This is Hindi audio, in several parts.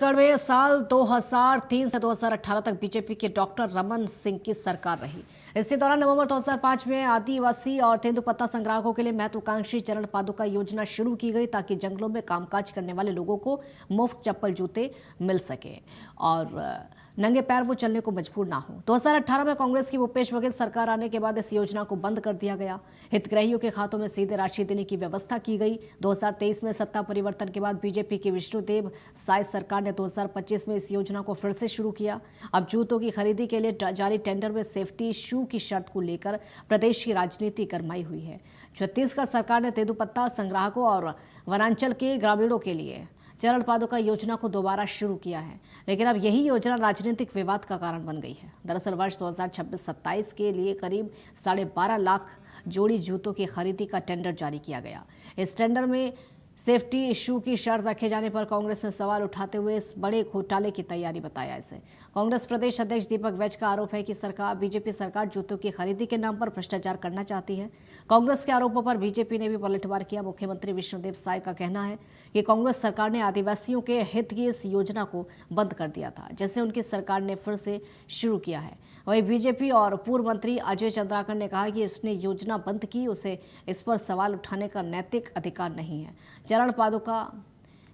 छत्तीसगढ़ में साल 2003 से 2018 तक बीजेपी के डॉक्टर रमन सिंह की सरकार रही। इसी दौरान नवंबर 2005 में आदिवासी और तेंदुपत्ता संग्राहकों के लिए महत्वाकांक्षी चरण पादुका योजना शुरू की गई ताकि जंगलों में कामकाज करने वाले लोगों को मुफ्त चप्पल जूते मिल सके और नंगे पैर वो चलने को मजबूर ना हो। 2018 में कांग्रेस की भूपेश बघेल सरकार आने के बाद इस योजना को बंद कर दिया गया। हितग्राहियों के खातों में सीधे राशि देने की व्यवस्था की गई। 2023 में सत्ता परिवर्तन के बाद बीजेपी की विष्णुदेव साय सरकार ने 2025 में इस योजना को फिर से शुरू किया। अब जूतों की खरीदी के लिए जारी टेंडर में सेफ्टी शू की शर्त को लेकर प्रदेश की राजनीति गरमाई हुई है। छत्तीसगढ़ सरकार ने तेंदुपत्ता संग्राहकों और वनांचल के ग्रामीणों के लिए चरण पादुका योजना को दोबारा शुरू किया है, लेकिन अब यही योजना राजनीतिक विवाद का कारण बन गई है। दरअसल वर्ष 2026-27 के लिए करीब 12.5 लाख जोड़ी जूतों की खरीदी का टेंडर जारी किया गया। इस टेंडर में सेफ्टी इशू की शर्त रखे जाने पर कांग्रेस ने सवाल उठाते हुए इस बड़े घोटाले की तैयारी बताया। इसे कांग्रेस प्रदेश अध्यक्ष दीपक वैज का आरोप है कि बीजेपी सरकार जूतों की खरीदी के नाम पर भ्रष्टाचार करना चाहती है। कांग्रेस के आरोपों पर बीजेपी ने भी पलटवार किया। मुख्यमंत्री विष्णुदेव साय का कहना है कि कांग्रेस सरकार ने आदिवासियों के हित की इस योजना को बंद कर दिया था, जिसे उनकी सरकार ने फिर से शुरू किया है। वहीं बीजेपी और पूर्व मंत्री अजय चंद्राकर ने कहा कि इसने योजना बंद की, उसे इस पर सवाल उठाने का नैतिक अधिकार नहीं है। चरण पादुका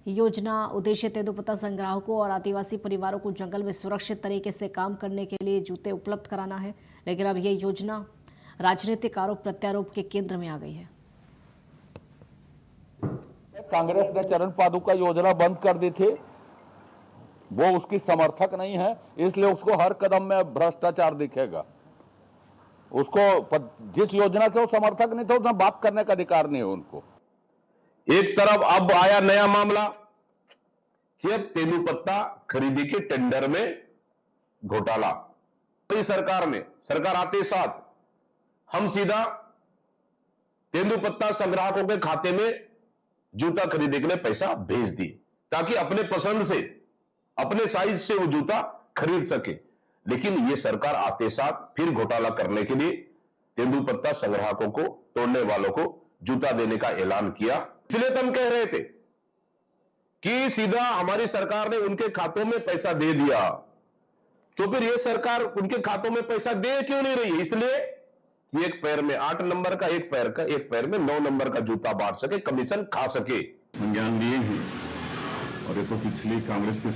योजना उद्देश्य तेंदुपत्ता संग्राहकों और आदिवासी परिवारों को जंगल में सुरक्षित तरीके से काम करने के लिए जूते उपलब्ध कराना है, लेकिन अब यह योजना राजनीतिक आरोप प्रत्यारोप के केंद्र में आ गई है। कांग्रेस ने चरण पादुका योजना बंद कर दी थी, वो उसकी समर्थक नहीं है, इसलिए उसको हर कदम में भ्रष्टाचार दिखेगा। उसको जिस योजना के वो समर्थक नहीं थे उसमें बात करने का अधिकार नहीं है उनको। एक तरफ अब आया नया मामला कि अब तेंदुपत्ता खरीदी के टेंडर में घोटाला। सरकार आते साथ हम सीधा तेंदुपत्ता संग्राहकों के खाते में जूता खरीदने के लिए पैसा भेज दिए ताकि अपने पसंद से अपने साइज से वो जूता खरीद सके। लेकिन ये सरकार आते साथ फिर घोटाला करने के लिए तेंदुपत्ता संग्राहकों को, तोड़ने वालों को जूता देने का ऐलान किया। इसलिए तो हम कह रहे थे कि सीधा हमारी सरकार ने उनके खातों में पैसा दे दिया, तो फिर ये सरकार उनके खातों में पैसा दे क्यों नहीं रही है? इसलिए कि एक पैर में 8 नंबर का, एक पैर में 9 नंबर का जूता बांट सके, कमीशन खा सके। संज्ञान लिए हैं और ये तो पिछली कांग्रेस के